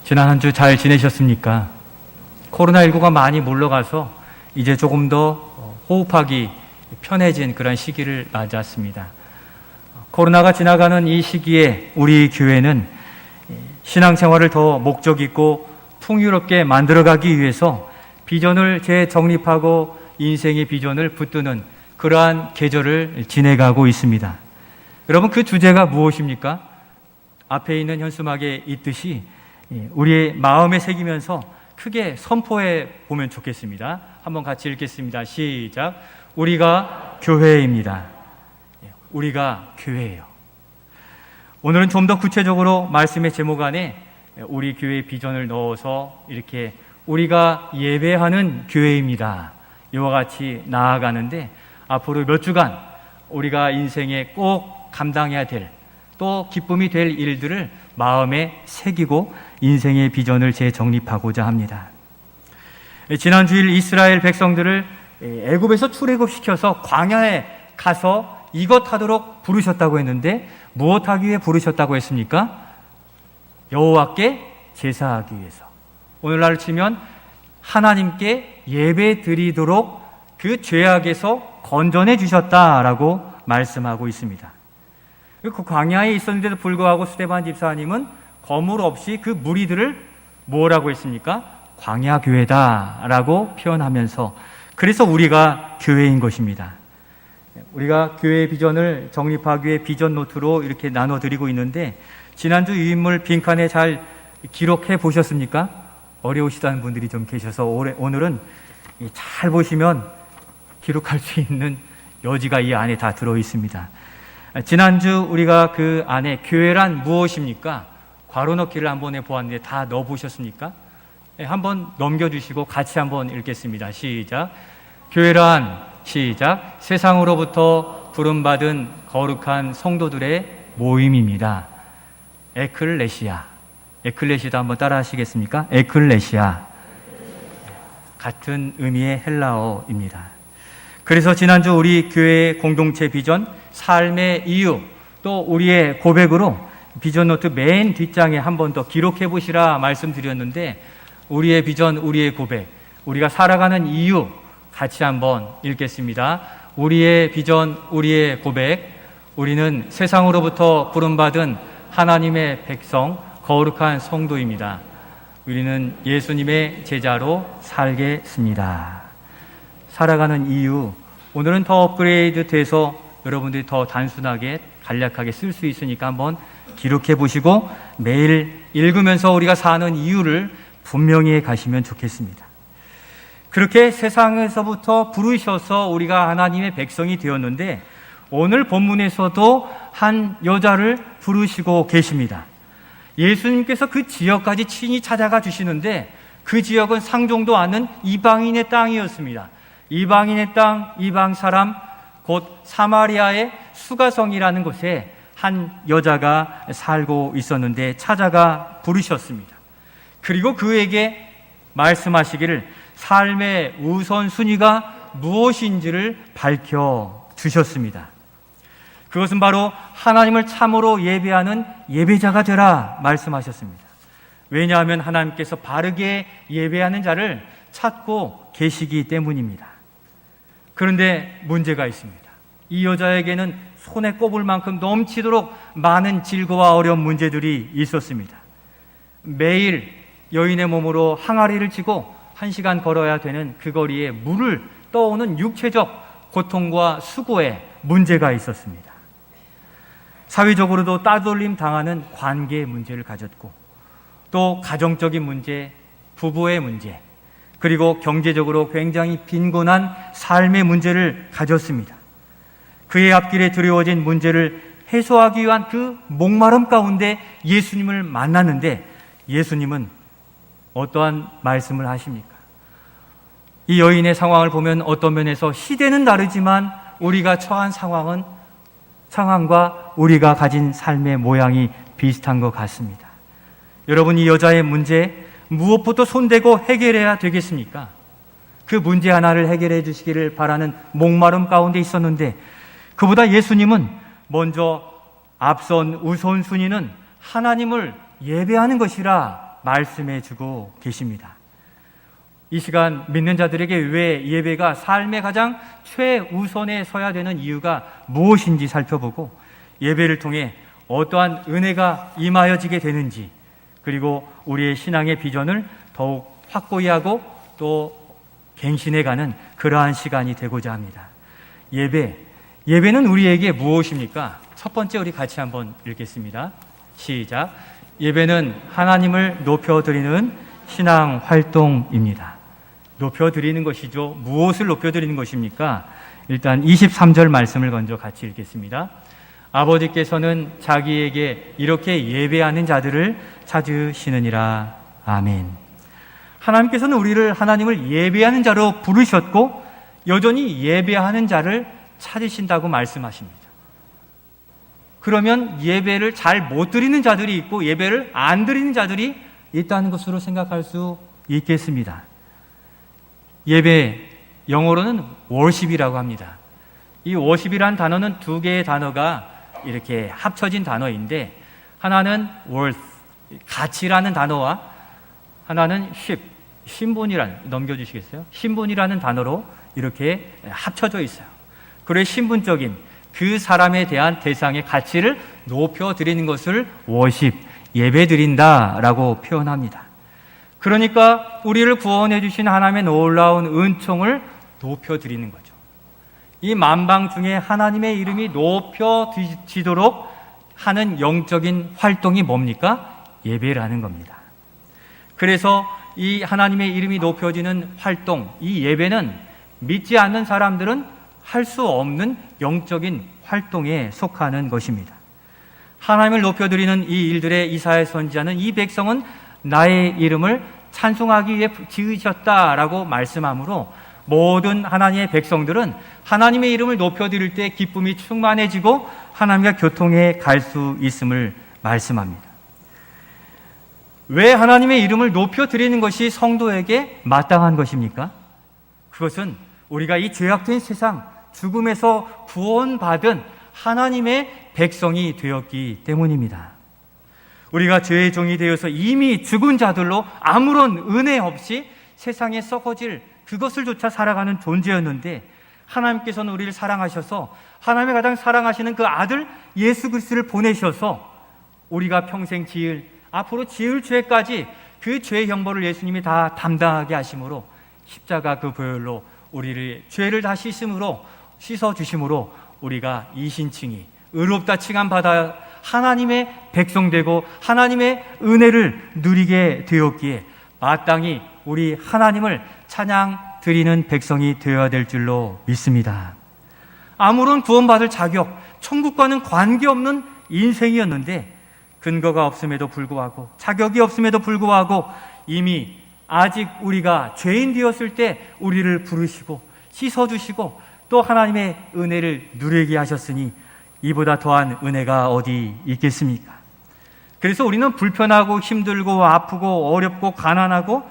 지난 한 주 잘 지내셨습니까? 코로나19가 많이 물러가서 이제 조금 더 호흡하기 편해진 그런 시기를 맞았습니다. 코로나가 지나가는 이 시기에 우리 교회는 신앙생활을 더 목적 있고 풍요롭게 만들어가기 위해서 비전을 재정립하고 인생의 비전을 붙드는 그러한 계절을 지내가고 있습니다. 여러분, 그 주제가 무엇입니까? 앞에 있는 현수막에 있듯이 우리의 마음에 새기면서 크게 선포해 보면 좋겠습니다. 한번 같이 읽겠습니다. 시작. 우리가 교회입니다. 우리가 교회예요. 오늘은 좀 더 구체적으로 말씀의 제목 안에 우리 교회의 비전을 넣어서 이렇게 우리가 예배하는 교회입니다. 이와 같이 나아가는데 앞으로 몇 주간 우리가 인생에 꼭 감당해야 될 또 기쁨이 될 일들을 마음에 새기고 인생의 비전을 재정립하고자 합니다. 지난 주일 이스라엘 백성들을 애굽에서 출애굽시켜서 광야에 가서 이것 하도록 부르셨다고 했는데 무엇하기 위해 부르셨다고 했습니까? 여호와께 제사하기 위해서. 오늘날 치면 하나님께 예배 드리도록 그 죄악에서 건전해 주셨다라고 말씀하고 있습니다. 그 광야에 있었는데도 불구하고 스데반 집사님은 거물 없이 그 무리들을 뭐라고 했습니까? 광야교회다라고 표현하면서 그래서 우리가 교회인 것입니다. 우리가 교회의 비전을 정립하기 위해 비전 노트로 이렇게 나눠드리고 있는데 지난주 유인물 빈칸에 잘 기록해 보셨습니까? 어려우시다는 분들이 좀 계셔서 오늘은 잘 보시면 기록할 수 있는 여지가 이 안에 다 들어 있습니다. 지난주 우리가 그 안에 교회란 무엇입니까? 괄호 넣기를 한번 해보았는데 다 넣어보셨습니까? 한번 넘겨주시고 같이 한번 읽겠습니다. 시작. 교회란 시작. 세상으로부터 부름받은 거룩한 성도들의 모임입니다. 에클레시아. 에클레시아도 한번 따라 하시겠습니까? 에클레시아. 같은 의미의 헬라어입니다. 그래서 지난주 우리 교회의 공동체 비전, 삶의 이유, 또 우리의 고백으로 비전 노트 맨 뒷장에 한 번 더 기록해 보시라 말씀드렸는데 우리의 비전, 우리의 고백, 우리가 살아가는 이유 같이 한번 읽겠습니다. 우리의 비전, 우리의 고백, 우리는 세상으로부터 부름받은 하나님의 백성, 거룩한 성도입니다. 우리는 예수님의 제자로 살겠습니다. 살아가는 이유, 오늘은 더 업그레이드 돼서 여러분들이 더 단순하게 간략하게 쓸 수 있으니까 한번 기록해 보시고 매일 읽으면서 우리가 사는 이유를 분명히 해 가시면 좋겠습니다. 그렇게 세상에서부터 부르셔서 우리가 하나님의 백성이 되었는데 오늘 본문에서도 한 여자를 부르시고 계십니다. 예수님께서 그 지역까지 친히 찾아가 주시는데 그 지역은 상종도 않는 이방인의 땅이었습니다. 이방인의 땅, 이방 사람, 곧 사마리아의 수가성이라는 곳에 한 여자가 살고 있었는데 찾아가 부르셨습니다. 그리고 그에게 말씀하시기를 삶의 우선순위가 무엇인지를 밝혀주셨습니다. 그것은 바로 하나님을 참으로 예배하는 예배자가 되라 말씀하셨습니다. 왜냐하면 하나님께서 바르게 예배하는 자를 찾고 계시기 때문입니다. 그런데 문제가 있습니다. 이 여자에게는 손에 꼽을 만큼 넘치도록 많은 질고와 어려운 문제들이 있었습니다. 매일 여인의 몸으로 항아리를 쥐고 1시간 걸어야 되는 그 거리에 물을 떠오는 육체적 고통과 수고에 문제가 있었습니다. 사회적으로도 따돌림 당하는 관계의 문제를 가졌고 또 가정적인 문제, 부부의 문제, 그리고 경제적으로 굉장히 빈곤한 삶의 문제를 가졌습니다. 그의 앞길에 드리워진 문제를 해소하기 위한 그 목마름 가운데 예수님을 만났는데 예수님은 어떠한 말씀을 하십니까? 이 여인의 상황을 보면 어떤 면에서 시대는 다르지만 우리가 처한 상황과 우리가 가진 삶의 모양이 비슷한 것 같습니다. 여러분, 이 여자의 문제 무엇부터 손대고 해결해야 되겠습니까? 그 문제 하나를 해결해 주시기를 바라는 목마름 가운데 있었는데 그보다 예수님은 먼저 앞선 우선순위는 하나님을 예배하는 것이라 말씀해 주고 계십니다. 이 시간 믿는 자들에게 왜 예배가 삶의 가장 최우선에 서야 되는 이유가 무엇인지 살펴보고 예배를 통해 어떠한 은혜가 임하여지게 되는지, 그리고 우리의 신앙의 비전을 더욱 확고히 하고 또 갱신해가는 그러한 시간이 되고자 합니다. 예배는 우리에게 무엇입니까? 첫 번째 우리 같이 한번 읽겠습니다. 시작. 예배는 하나님을 높여드리는 신앙 활동입니다. 높여드리는 것이죠. 무엇을 높여드리는 것입니까? 일단 23절 말씀을 먼저 같이 읽겠습니다. 아버지께서는 자기에게 이렇게 예배하는 자들을 찾으시느니라. 아멘. 하나님께서는 우리를 하나님을 예배하는 자로 부르셨고 여전히 예배하는 자를 찾으신다고 말씀하십니다. 그러면 예배를 잘 못 드리는 자들이 있고 예배를 안 드리는 자들이 있다는 것으로 생각할 수 있겠습니다. 예배, 영어로는 worship이라고 합니다. 이 worship이란 단어는 두 개의 단어가 이렇게 합쳐진 단어인데, 하나는 worth, 가치라는 단어와 하나는 ship, 신분이라는, 넘겨주시겠어요? 신분이라는 단어로 이렇게 합쳐져 있어요. 그래 신분적인 그 사람에 대한 대상의 가치를 높여드리는 것을 worship, 예배드린다라고 표현합니다. 그러니까 우리를 구원해 주신 하나님의 놀라운 은총을 높여드리는 거죠. 이 만방 중에 하나님의 이름이 높여지도록 하는 영적인 활동이 뭡니까? 예배라는 겁니다. 그래서 이 하나님의 이름이 높여지는 활동, 이 예배는 믿지 않는 사람들은 할 수 없는 영적인 활동에 속하는 것입니다. 하나님을 높여드리는 이 일들에 이사야 선지자는 이 백성은 나의 이름을 찬송하기 위해 지으셨다라고 말씀하므로 모든 하나님의 백성들은 하나님의 이름을 높여드릴 때 기쁨이 충만해지고 하나님과 교통해 갈 수 있음을 말씀합니다. 왜 하나님의 이름을 높여드리는 것이 성도에게 마땅한 것입니까? 그것은 우리가 이 죄악된 세상, 죽음에서 구원받은 하나님의 백성이 되었기 때문입니다. 우리가 죄의 종이 되어서 이미 죽은 자들로 아무런 은혜 없이 세상에 썩어질 그것을 조차 살아가는 존재였는데, 하나님께서는 우리를 사랑하셔서 하나님의 가장 사랑하시는 그 아들 예수 그리스도를 보내셔서 우리가 평생 앞으로 지을 죄까지 그 죄의 형벌을 예수님이 다 담당하게 하심으로 십자가 그 보혈로 우리를 죄를 다 씻어주심으로 우리가 이신칭이 의롭다 칭함 받아 하나님의 백성 되고 하나님의 은혜를 누리게 되었기에 마땅히 우리 하나님을 찬양 드리는 백성이 되어야 될 줄로 믿습니다. 아무런 구원받을 자격, 천국과는 관계없는 인생이었는데 근거가 없음에도 불구하고 자격이 없음에도 불구하고 이미 아직 우리가 죄인 되었을 때 우리를 부르시고 씻어주시고 또 하나님의 은혜를 누리게 하셨으니 이보다 더한 은혜가 어디 있겠습니까? 그래서 우리는 불편하고 힘들고 아프고 어렵고 가난하고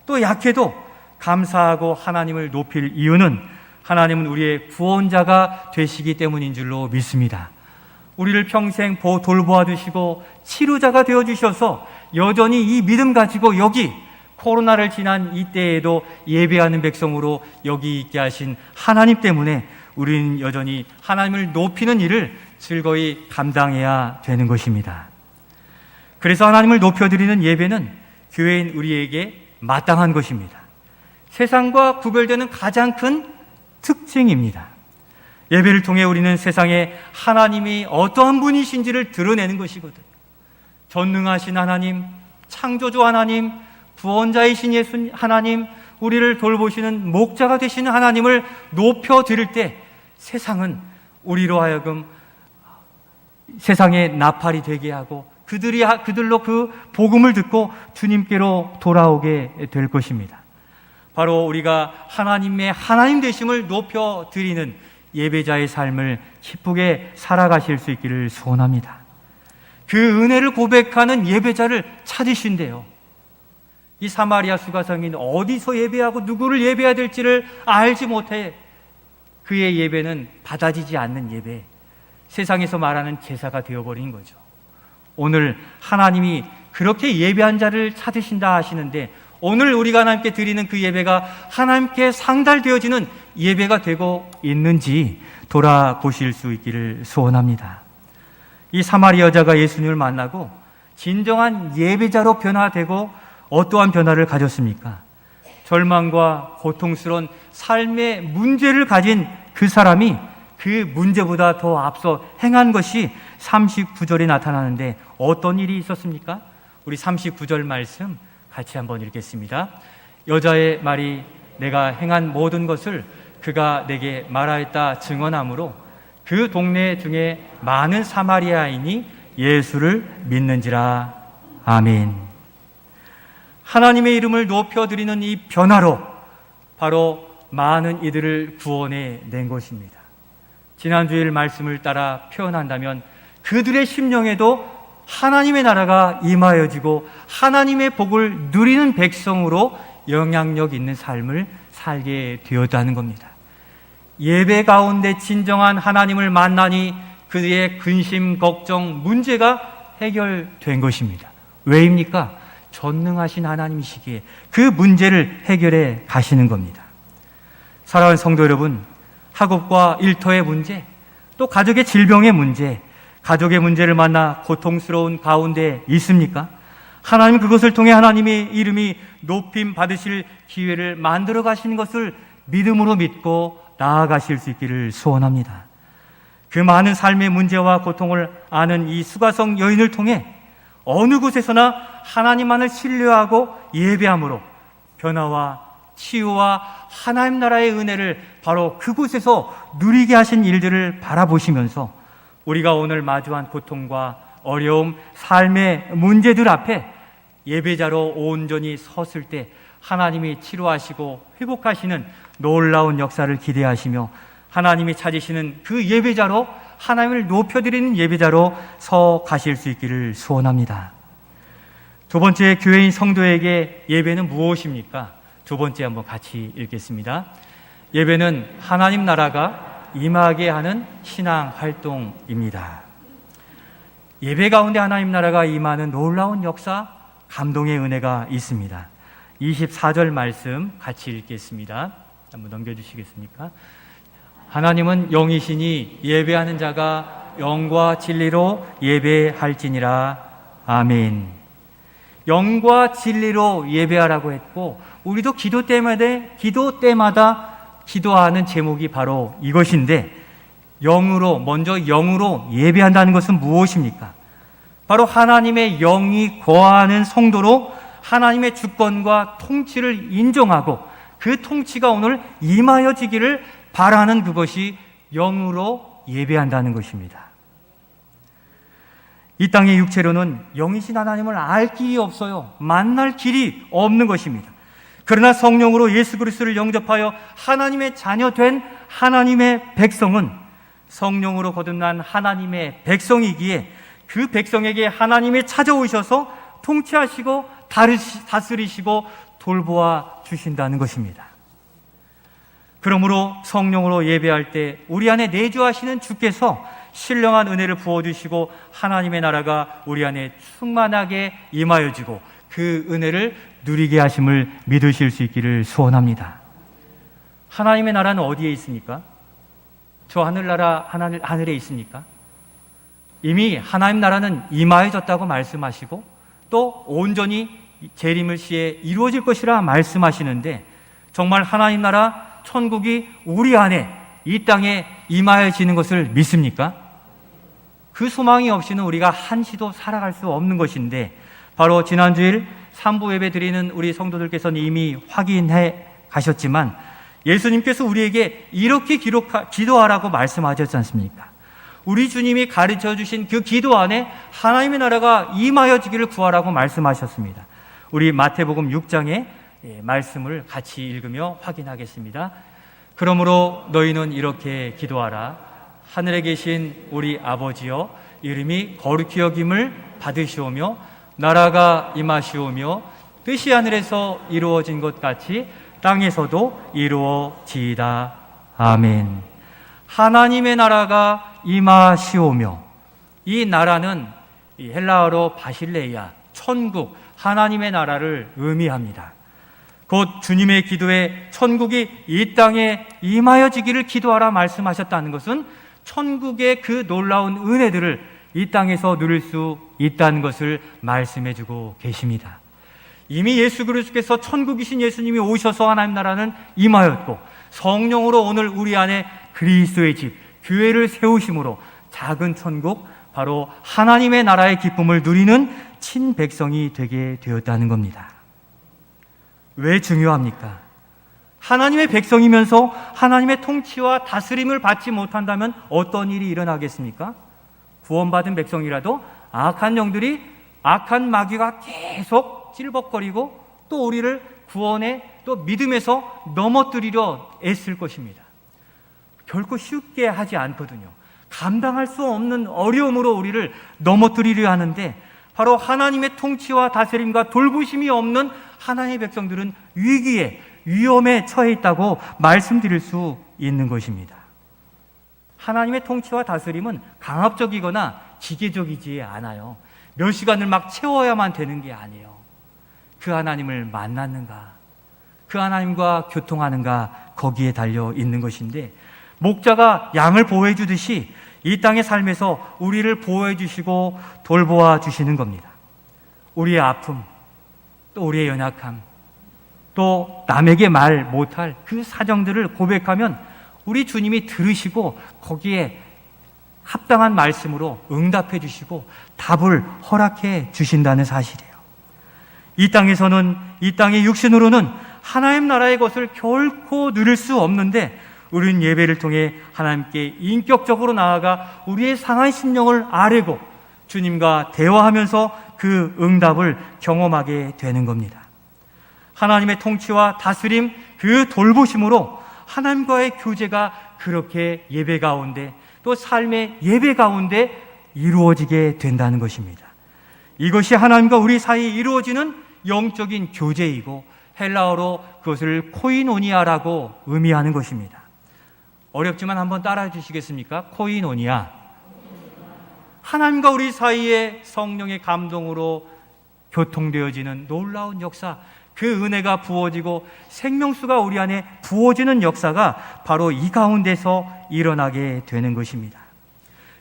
또 약해도 감사하고 하나님을 높일 이유는 하나님은 우리의 구원자가 되시기 때문인 줄로 믿습니다. 우리를 평생 돌보아 주시고 치료자가 되어주셔서 여전히 이 믿음 가지고 여기 코로나를 지난 이때에도 예배하는 백성으로 여기 있게 하신 하나님 때문에 우리는 여전히 하나님을 높이는 일을 즐거이 감당해야 되는 것입니다. 그래서 하나님을 높여드리는 예배는 교회인 우리에게 마땅한 것입니다. 세상과 구별되는 가장 큰 특징입니다. 예배를 통해 우리는 세상에 하나님이 어떠한 분이신지를 드러내는 것이거든요. 전능하신 하나님, 창조주 하나님, 구원자이신 예수 하나님, 우리를 돌보시는 목자가 되시는 하나님을 높여드릴 때 세상은 우리로 하여금 세상의 나팔이 되게 하고 그들로 그 복음을 듣고 주님께로 돌아오게 될 것입니다. 바로 우리가 하나님의 하나님 되심을 높여드리는 예배자의 삶을 기쁘게 살아가실 수 있기를 소원합니다. 그 은혜를 고백하는 예배자를 찾으신대요. 이 사마리아 수가성인 어디서 예배하고 누구를 예배해야 될지를 알지 못해 그의 예배는 받아지지 않는 예배, 세상에서 말하는 제사가 되어버린 거죠. 오늘 하나님이 그렇게 예배한 자를 찾으신다 하시는데, 오늘 우리가 하나님께 드리는 그 예배가 하나님께 상달되어지는 예배가 되고 있는지 돌아보실 수 있기를 소원합니다. 이 사마리 여자가 예수님을 만나고 진정한 예배자로 변화되고 어떠한 변화를 가졌습니까? 절망과 고통스러운 삶의 문제를 가진 그 사람이 그 문제보다 더 앞서 행한 것이 39절에 나타나는데, 어떤 일이 있었습니까? 우리 39절 말씀 같이 한번 읽겠습니다. 여자의 말이 내가 행한 모든 것을 그가 내게 말하였다 증언하므로 그 동네 중에 많은 사마리아인이 예수를 믿는지라. 아멘. 하나님의 이름을 높여드리는 이 변화로 바로 많은 이들을 구원해 낸 것입니다. 지난주일 말씀을 따라 표현한다면 그들의 심령에도 하나님의 나라가 임하여지고 하나님의 복을 누리는 백성으로 영향력 있는 삶을 살게 되었다는 겁니다. 예배 가운데 진정한 하나님을 만나니 그의 근심, 걱정, 문제가 해결된 것입니다. 왜입니까? 전능하신 하나님이시기에 그 문제를 해결해 가시는 겁니다. 사랑하는 성도 여러분, 학업과 일터의 문제, 또 가족의 질병의 문제, 가족의 문제를 만나 고통스러운 가운데 있습니까? 하나님 그것을 통해 하나님의 이름이 높임 받으실 기회를 만들어 가시는 것을 믿음으로 믿고 나아가실 수 있기를 소원합니다. 그 많은 삶의 문제와 고통을 아는 이 수가성 여인을 통해 어느 곳에서나 하나님만을 신뢰하고 예배함으로 변화와 치유와 하나님 나라의 은혜를 바로 그곳에서 누리게 하신 일들을 바라보시면서 우리가 오늘 마주한 고통과 어려움, 삶의 문제들 앞에 예배자로 온전히 섰을 때 하나님이 치료하시고 회복하시는 놀라운 역사를 기대하시며 하나님이 찾으시는 그 예배자로, 하나님을 높여드리는 예배자로 서 가실 수 있기를 소원합니다. 두 번째, 교회인 성도에게 예배는 무엇입니까? 두 번째 한번 같이 읽겠습니다. 예배는 하나님 나라가 임하게 하는 신앙 활동입니다. 예배 가운데 하나님 나라가 임하는 놀라운 역사, 감동의 은혜가 있습니다. 24절 말씀 같이 읽겠습니다. 한번 넘겨주시겠습니까? 하나님은 영이시니 예배하는 자가 영과 진리로 예배할지니라. 아멘. 영과 진리로 예배하라고 했고, 우리도 기도 때마다 기도하는 제목이 바로 이것인데, 먼저 영으로 예배한다는 것은 무엇입니까? 바로 하나님의 영이 거하는 성도로 하나님의 주권과 통치를 인정하고 그 통치가 오늘 임하여지기를 바라는 그것이 영으로 예배한다는 것입니다. 이 땅의 육체로는 영이신 하나님을 알 길이 없어요. 만날 길이 없는 것입니다. 그러나 성령으로 예수 그리스도를 영접하여 하나님의 자녀 된 하나님의 백성은 성령으로 거듭난 하나님의 백성이기에 그 백성에게 하나님이 찾아오셔서 통치하시고 다스리시고 돌보아 주신다는 것입니다. 그러므로 성령으로 예배할 때 우리 안에 내주하시는 주께서 신령한 은혜를 부어주시고 하나님의 나라가 우리 안에 충만하게 임하여지고 그 은혜를 누리게 하심을 믿으실 수 있기를 소원합니다. 하나님의 나라는 어디에 있습니까? 저 하늘나라 하늘에 있습니까? 이미 하나님 나라는 임하여졌다고 말씀하시고 또 온전히 재림을 시에 이루어질 것이라 말씀하시는데, 정말 하나님 나라 천국이 우리 안에 이 땅에 임하여지는 것을 믿습니까? 그 소망이 없이는 우리가 한시도 살아갈 수 없는 것인데, 바로 지난주일 3부 예배 드리는 우리 성도들께서는 이미 확인해 가셨지만 예수님께서 우리에게 이렇게 기도하라고 말씀하셨지 않습니까? 우리 주님이 가르쳐 주신 그 기도 안에 하나님의 나라가 임하여지기를 구하라고 말씀하셨습니다. 우리 마태복음 6장의 말씀을 같이 읽으며 확인하겠습니다. 그러므로 너희는 이렇게 기도하라. 하늘에 계신 우리 아버지여, 이름이 거룩히 여김을 받으시오며 나라가 임하시오며 뜻이 하늘에서 이루어진 것 같이 땅에서도 이루어지이다. 아멘. 하나님의 나라가 임하시오며, 이 나라는 헬라어로 바실레이아, 천국, 하나님의 나라를 의미합니다. 곧 주님의 기도에 천국이 이 땅에 임하여지기를 기도하라 말씀하셨다는 것은 천국의 그 놀라운 은혜들을 이 땅에서 누릴 수 있다는 것을 말씀해주고 계십니다. 이미 예수 그리스도께서 천국이신 예수님이 오셔서 하나님 나라는 임하였고, 성령으로 오늘 우리 안에 그리스도의 집, 교회를 세우심으로 작은 천국, 바로 하나님의 나라의 기쁨을 누리는 친백성이 되게 되었다는 겁니다. 왜 중요합니까? 하나님의 백성이면서 하나님의 통치와 다스림을 받지 못한다면 어떤 일이 일어나겠습니까? 구원받은 백성이라도 악한 영들이, 악한 마귀가 계속 찔벅거리고 또 우리를 구원의 또 믿음에서 넘어뜨리려 애쓸 것입니다. 결코 쉽게 하지 않거든요. 감당할 수 없는 어려움으로 우리를 넘어뜨리려 하는데, 바로 하나님의 통치와 다스림과 돌보심이 없는 하나님의 백성들은 위기에, 위험에 처해 있다고 말씀드릴 수 있는 것입니다. 하나님의 통치와 다스림은 강압적이거나 기계적이지 않아요. 몇 시간을 막 채워야만 되는 게 아니에요. 그 하나님을 만났는가, 그 하나님과 교통하는가, 거기에 달려 있는 것인데, 목자가 양을 보호해 주듯이 이 땅의 삶에서 우리를 보호해 주시고 돌보아 주시는 겁니다. 우리의 아픔, 또 우리의 연약함, 또 남에게 말 못할 그 사정들을 고백하면 우리 주님이 들으시고 거기에 합당한 말씀으로 응답해 주시고 답을 허락해 주신다는 사실이에요. 이 땅에서는, 이 땅의 육신으로는 하나님 나라의 것을 결코 누릴 수 없는데, 우리는 예배를 통해 하나님께 인격적으로 나아가 우리의 상한 심령을 아뢰고 주님과 대화하면서 그 응답을 경험하게 되는 겁니다. 하나님의 통치와 다스림, 그 돌보심으로 하나님과의 교제가 그렇게 예배 가운데, 또 삶의 예배 가운데 이루어지게 된다는 것입니다. 이것이 하나님과 우리 사이에 이루어지는 영적인 교제이고, 헬라어로 그것을 코이노니아라고 의미하는 것입니다. 어렵지만 한번 따라해 주시겠습니까? 코이노니아. 하나님과 우리 사이에 성령의 감동으로 교통되어지는 놀라운 역사, 그 은혜가 부어지고 생명수가 우리 안에 부어지는 역사가 바로 이 가운데서 일어나게 되는 것입니다.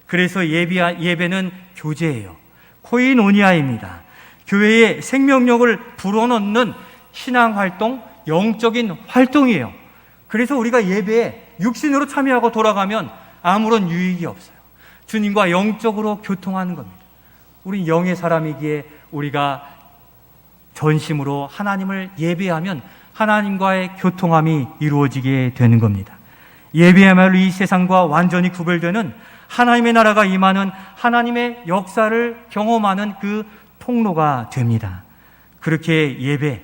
그래서 예배는 교제예요. 코이노니아입니다. 교회의 생명력을 불어넣는 신앙활동, 영적인 활동이에요. 그래서 우리가 예배에 육신으로 참여하고 돌아가면 아무런 유익이 없어요. 주님과 영적으로 교통하는 겁니다. 우린 영의 사람이기에 우리가 전심으로 하나님을 예배하면 하나님과의 교통함이 이루어지게 되는 겁니다. 예배야말로 이 세상과 완전히 구별되는 하나님의 나라가 임하는 하나님의 역사를 경험하는 그 통로가 됩니다. 그렇게 예배,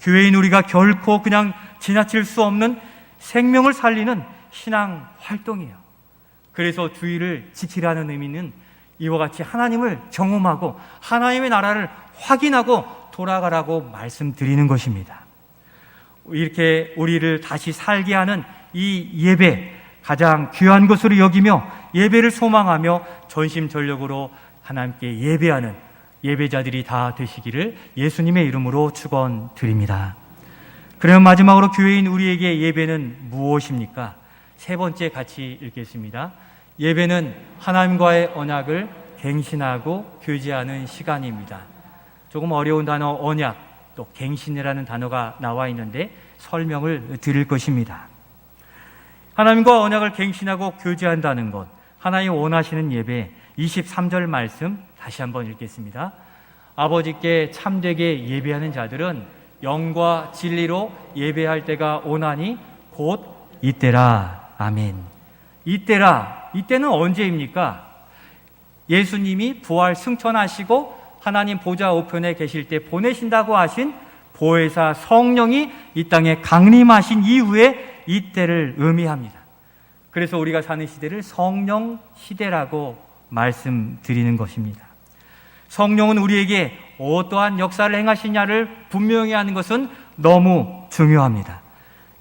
교회인 우리가 결코 그냥 지나칠 수 없는 생명을 살리는 신앙 활동이에요. 그래서 주의를 지키라는 의미는 이와 같이 하나님을 경험하고 하나님의 나라를 확인하고 돌아가라고 말씀드리는 것입니다. 이렇게 우리를 다시 살게 하는 이 예배, 가장 귀한 것으로 여기며 예배를 소망하며 전심전력으로 하나님께 예배하는 예배자들이 다 되시기를 예수님의 이름으로 축원드립니다. 그러면 마지막으로 교회인 우리에게 예배는 무엇입니까? 세 번째 같이 읽겠습니다. 예배는 하나님과의 언약을 갱신하고 교제하는 시간입니다. 조금 어려운 단어 언약, 또 갱신이라는 단어가 나와 있는데 설명을 드릴 것입니다. 하나님과 언약을 갱신하고 교제한다는 것, 하나님 원하시는 예배, 23절 말씀 다시 한번 읽겠습니다. 아버지께 참되게 예배하는 자들은 영과 진리로 예배할 때가 오나니 곧 이때라. 아멘. 이때라. 이때는 언제입니까? 예수님이 부활 승천하시고 하나님 보좌 우편에 계실 때 보내신다고 하신 보혜사 성령이 이 땅에 강림하신 이후에 이때를 의미합니다. 그래서 우리가 사는 시대를 성령 시대라고 말씀드리는 것입니다. 성령은 우리에게 어떠한 역사를 행하시냐를 분명히 하는 것은 너무 중요합니다.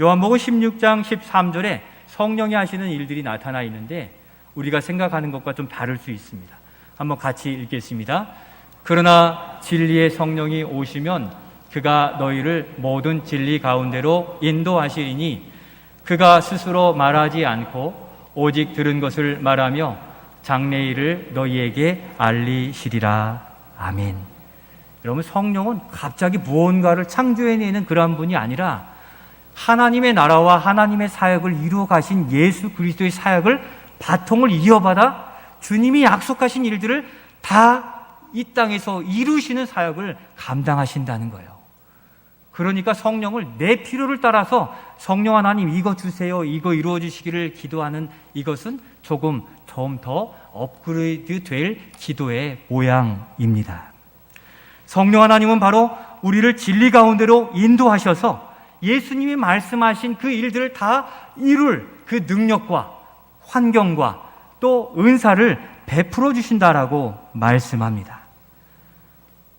요한복음 16장 13절에 성령이 하시는 일들이 나타나 있는데 우리가 생각하는 것과 좀 다를 수 있습니다. 한번 같이 읽겠습니다. 그러나 진리의 성령이 오시면 그가 너희를 모든 진리 가운데로 인도하시리니 그가 스스로 말하지 않고 오직 들은 것을 말하며 장래일을 너희에게 알리시리라. 아멘. 여러분, 성령은 갑자기 무언가를 창조해내는 그런 분이 아니라 하나님의 나라와 하나님의 사역을 이루어 가신 예수 그리스도의 사역을 바통을 이어받아 주님이 약속하신 일들을 다 이 땅에서 이루시는 사역을 감당하신다는 거예요. 그러니까 성령을 내 필요를 따라서 성령 하나님 이거 주세요, 이거 이루어 주시기를 기도하는 이것은 조금 좀 더 업그레이드 될 기도의 모양입니다. 성령 하나님은 바로 우리를 진리 가운데로 인도하셔서 예수님이 말씀하신 그 일들을 다 이룰 그 능력과 환경과 또 은사를 베풀어 주신다라고 말씀합니다.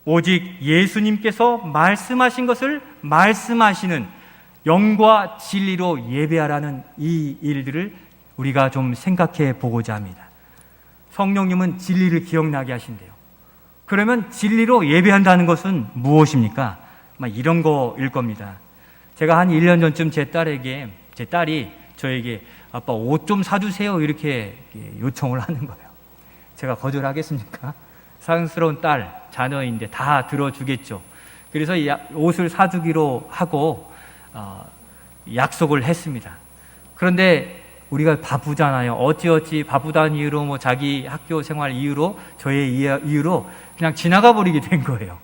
오직 예수님께서 말씀하신 것을 말씀하시는 영과 진리로 예배하라는 이 일들을 우리가 좀 생각해 보고자 합니다. 성령님은 진리를 기억나게 하신대요. 그러면 진리로 예배한다는 것은 무엇입니까? 이런 거일 겁니다. 제가 한 1년 전쯤 제 딸이 저에게 아빠 옷 좀 사주세요 이렇게 요청을 하는 거예요. 제가 거절하겠습니까? 사랑스러운 딸, 자녀인데 다 들어주겠죠. 그래서 옷을 사주기로 하고 약속을 했습니다. 그런데 우리가 바쁘잖아요. 어찌어찌 바쁘다는 이유로 자기 학교 생활 이유로 저의 이유로 그냥 지나가 버리게 된 거예요.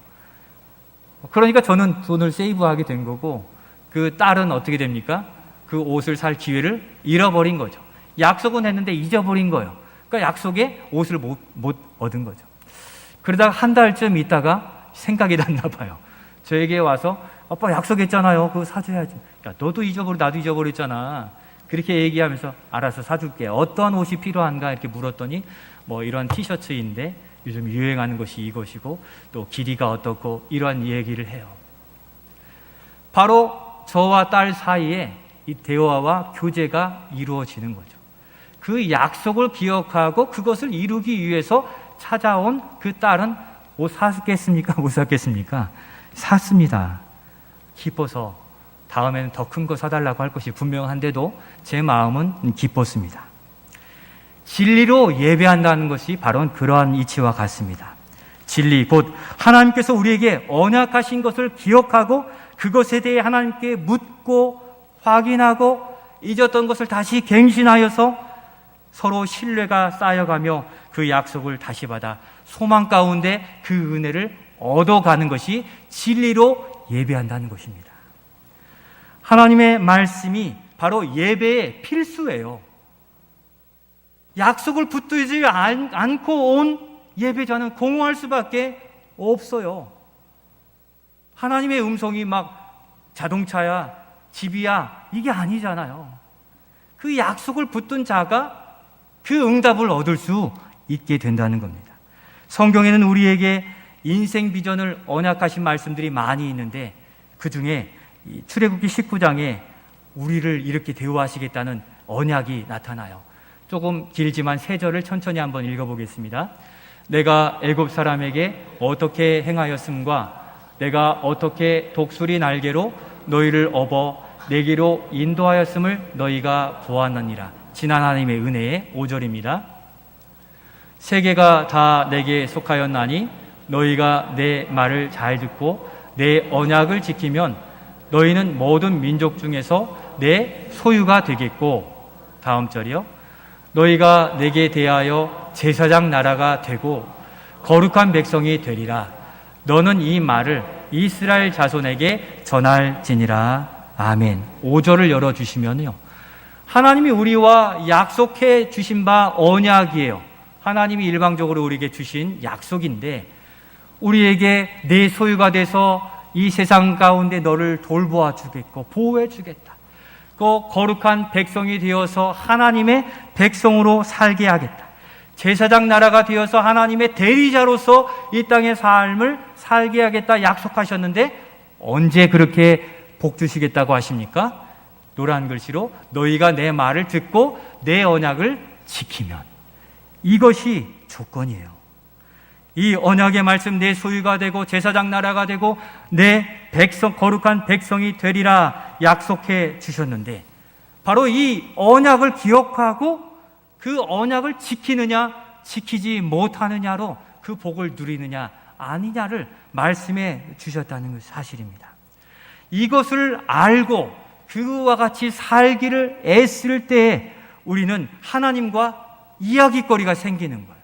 그러니까 저는 돈을 세이브하게 된 거고 그 딸은 어떻게 됩니까? 그 옷을 살 기회를 잃어버린 거죠. 약속은 했는데 잊어버린 거예요. 그러니까 약속에 옷을 못 얻은 거죠. 그러다가 한 달쯤 있다가 생각이 났나 봐요. 저에게 와서 아빠 약속했잖아요. 그거 사줘야지. 야, 너도 잊어버리고 나도 잊어버렸잖아. 그렇게 얘기하면서 알아서 사줄게. 어떤 옷이 필요한가 이렇게 물었더니 이런 티셔츠인데 요즘 유행하는 것이 이것이고 또 길이가 어떻고 이러한 얘기를 해요. 바로 저와 딸 사이에 이 대화와 교제가 이루어지는 거죠. 그 약속을 기억하고 그것을 이루기 위해서 찾아온 그 딸은 옷 샀겠습니까? 못 샀겠습니까? 샀습니다. 기뻐서 다음에는 더 큰 거 사달라고 할 것이 분명한데도 제 마음은 기뻤습니다. 진리로 예배한다는 것이 바로 그러한 이치와 같습니다. 진리 곧 하나님께서 우리에게 언약하신 것을 기억하고 그것에 대해 하나님께 묻고 확인하고 잊었던 것을 다시 갱신하여서 서로 신뢰가 쌓여가며 그 약속을 다시 받아 소망 가운데 그 은혜를 얻어가는 것이 진리로 예배한다는 것입니다. 하나님의 말씀이 바로 예배의 필수예요. 약속을 붙들지 않고 온 예배자는 공허할 수밖에 없어요. 하나님의 음성이 자동차야, 집이야, 이게 아니잖아요. 그 약속을 붙든 자가 그 응답을 얻을 수 있게 된다는 겁니다. 성경에는 우리에게 인생 비전을 언약하신 말씀들이 많이 있는데 그 중에 출애굽기 19장에 우리를 이렇게 대우하시겠다는 언약이 나타나요. 조금 길지만 3절을 천천히 한번 읽어보겠습니다. 내가 애굽 사람에게 어떻게 행하였음과 내가 어떻게 독수리 날개로 너희를 업어 내게로 인도하였음을 너희가 보았느니라. 지난 하나님의 은혜의 5절입니다. 세계가 다 내게 속하였나니 너희가 내 말을 잘 듣고 내 언약을 지키면 너희는 모든 민족 중에서 내 소유가 되겠고, 다음 절이요. 너희가 내게 대하여 제사장 나라가 되고 거룩한 백성이 되리라. 너는 이 말을 이스라엘 자손에게 전할지니라. 아멘. 5절을 열어주시면요, 하나님이 우리와 약속해 주신 바 언약이에요. 하나님이 일방적으로 우리에게 주신 약속인데 우리에게 내 소유가 돼서 이 세상 가운데 너를 돌보아 주겠고 보호해 주겠다. 그 거룩한 백성이 되어서 하나님의 백성으로 살게 하겠다. 제사장 나라가 되어서 하나님의 대리자로서 이 땅의 삶을 살게 하겠다 약속하셨는데 언제 그렇게 복 주시겠다고 하십니까? 노란 글씨로 너희가 내 말을 듣고 내 언약을 지키면, 이것이 조건이에요. 이 언약의 말씀 내 소유가 되고 제사장 나라가 되고 내 백성, 거룩한 백성이 되리라 약속해 주셨는데, 바로 이 언약을 기억하고 그 언약을 지키느냐 지키지 못하느냐로 그 복을 누리느냐 아니냐를 말씀해 주셨다는 것이 사실입니다. 이것을 알고 그와 같이 살기를 애쓸 때에 우리는 하나님과 이야기거리가 생기는 거예요.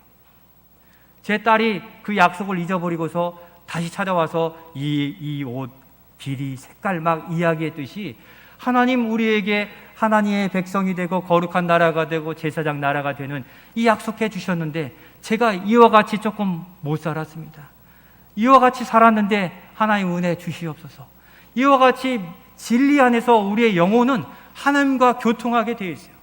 제 딸이 그 약속을 잊어버리고서 다시 찾아와서 이 옷 길이 색깔 막 이야기했듯이, 하나님 우리에게 하나님의 백성이 되고 거룩한 나라가 되고 제사장 나라가 되는 이 약속해 주셨는데 제가 이와 같이 조금 못 살았습니다. 이와 같이 살았는데 하나님 은혜 주시옵소서. 이와 같이 진리 안에서 우리의 영혼은 하나님과 교통하게 되어 있어요.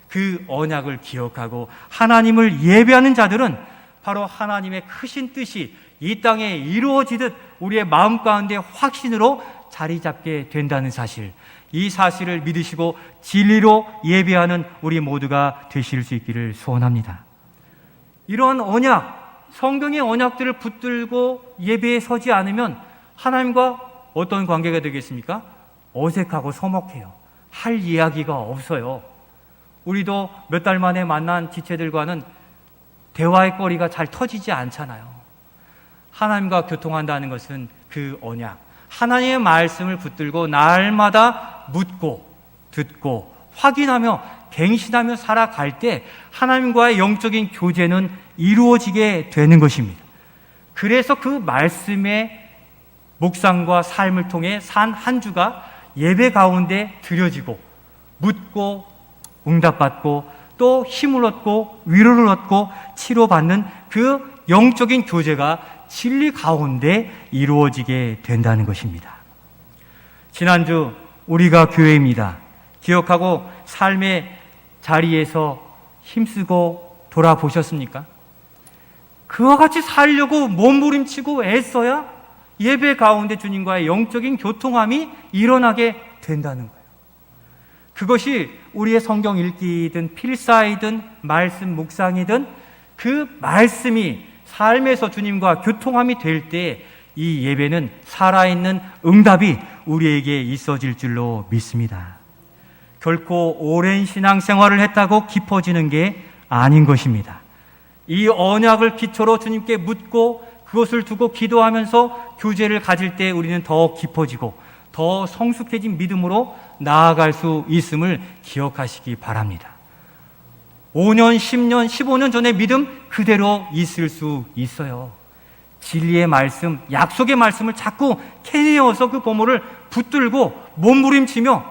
그 언약을 기억하고 하나님을 예배하는 자들은 바로 하나님의 크신 뜻이 이 땅에 이루어지듯 우리의 마음 가운데 확신으로 자리 잡게 된다는 사실, 이 사실을 믿으시고 진리로 예배하는 우리 모두가 되실 수 있기를 소원합니다. 이러한 언약, 성경의 언약들을 붙들고 예배에 서지 않으면 하나님과 어떤 관계가 되겠습니까? 어색하고 서먹해요. 할 이야기가 없어요. 우리도 몇 달 만에 만난 지체들과는 대화의 거리가 잘 터지지 않잖아요. 하나님과 교통한다는 것은 그 언약, 하나님의 말씀을 붙들고 날마다 묻고 듣고 확인하며 갱신하며 살아갈 때 하나님과의 영적인 교제는 이루어지게 되는 것입니다. 그래서 그 말씀의 묵상과 삶을 통해 산 한 주가 예배 가운데 드려지고 묻고 응답받고 또 힘을 얻고 위로를 얻고 치료받는 그 영적인 교제가 진리 가운데 이루어지게 된다는 것입니다. 지난주 우리가 교회입니다. 기억하고 삶의 자리에서 힘쓰고 돌아보셨습니까? 그와 같이 살려고 몸부림치고 애써야 예배 가운데 주님과의 영적인 교통함이 일어나게 된다는 거예요. 그것이 우리의 성경 읽기든 필사이든 말씀 묵상이든 그 말씀이 삶에서 주님과 교통함이 될 때 이 예배는 살아있는 응답이 우리에게 있어질 줄로 믿습니다. 결코 오랜 신앙생활을 했다고 깊어지는 게 아닌 것입니다. 이 언약을 기초로 주님께 묻고 그것을 두고 기도하면서 교제를 가질 때 우리는 더 깊어지고 더 성숙해진 믿음으로 나아갈 수 있음을 기억하시기 바랍니다. 5년, 10년, 15년 전의 믿음 그대로 있을 수 있어요. 진리의 말씀, 약속의 말씀을 자꾸 캐내어서 그 보물을 붙들고 몸부림치며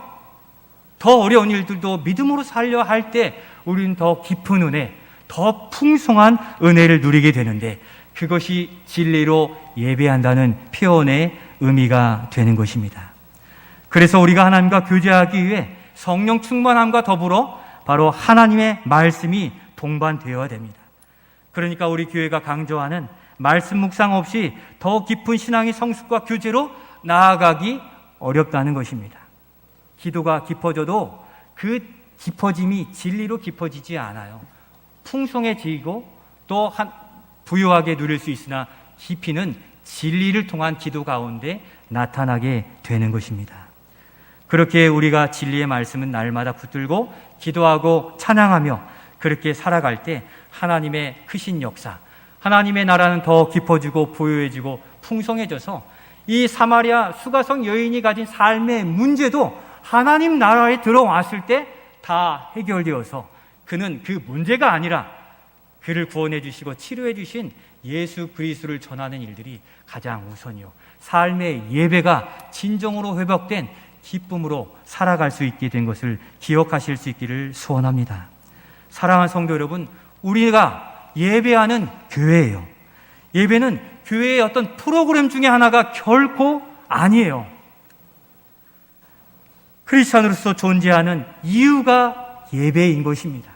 더 어려운 일들도 믿음으로 살려 할 때 우리는 더 깊은 은혜, 더 풍성한 은혜를 누리게 되는데 그것이 진리로 예배한다는 표현의 의미가 되는 것입니다. 그래서 우리가 하나님과 교제하기 위해 성령 충만함과 더불어 바로 하나님의 말씀이 동반되어야 됩니다. 그러니까 우리 교회가 강조하는 말씀 묵상 없이 더 깊은 신앙의 성숙과 교제로 나아가기 어렵다는 것입니다. 기도가 깊어져도 그 깊어짐이 진리로 깊어지지 않아요. 풍성해지고 또 부유하게 누릴 수 있으나 깊이는 진리를 통한 기도 가운데 나타나게 되는 것입니다. 그렇게 우리가 진리의 말씀은 날마다 붙들고 기도하고 찬양하며 그렇게 살아갈 때 하나님의 크신 역사, 하나님의 나라는 더 깊어지고 부유해지고 풍성해져서 이 사마리아 수가성 여인이 가진 삶의 문제도 하나님 나라에 들어왔을 때 다 해결되어서 그는 그 문제가 아니라 그를 구원해 주시고 치료해 주신 예수 그리스도를 전하는 일들이 가장 우선이요, 삶의 예배가 진정으로 회복된 기쁨으로 살아갈 수 있게 된 것을 기억하실 수 있기를 소원합니다. 사랑하는 성도 여러분, 우리가 예배하는 교회예요. 예배는 교회의 어떤 프로그램 중에 하나가 결코 아니에요. 크리스찬으로서 존재하는 이유가 예배인 것입니다.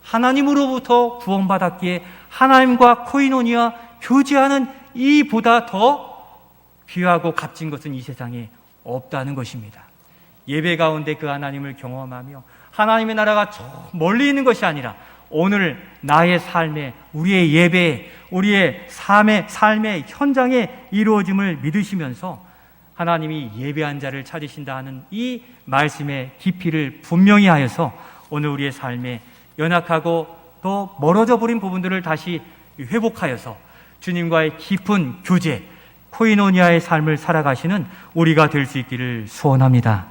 하나님으로부터 구원받았기에 하나님과 코이노니아 교제하는 이보다 더 귀하고 값진 것은 이 세상에 없다는 것입니다. 예배 가운데 그 하나님을 경험하며 하나님의 나라가 저 멀리 있는 것이 아니라 오늘 나의 삶에, 우리의 예배에, 우리의 삶의 현장에 이루어짐을 믿으시면서 하나님이 예배한 자를 찾으신다 하는 이 말씀의 깊이를 분명히 하여서 오늘 우리의 삶에 연약하고 또 멀어져 버린 부분들을 다시 회복하여서 주님과의 깊은 교제, 코이노니아의 삶을 살아가시는 우리가 될 수 있기를 소원합니다.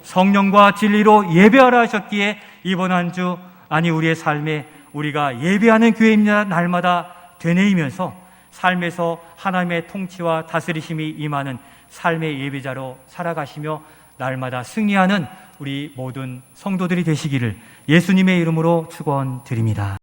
성령과 진리로 예배하라 하셨기에 이번 한 주, 아니 우리의 삶에 우리가 예배하는 교회입니다 날마다 되뇌이면서 삶에서 하나님의 통치와 다스리심이 임하는 삶의 예배자로 살아가시며 날마다 승리하는 우리 모든 성도들이 되시기를 예수님의 이름으로 축원드립니다.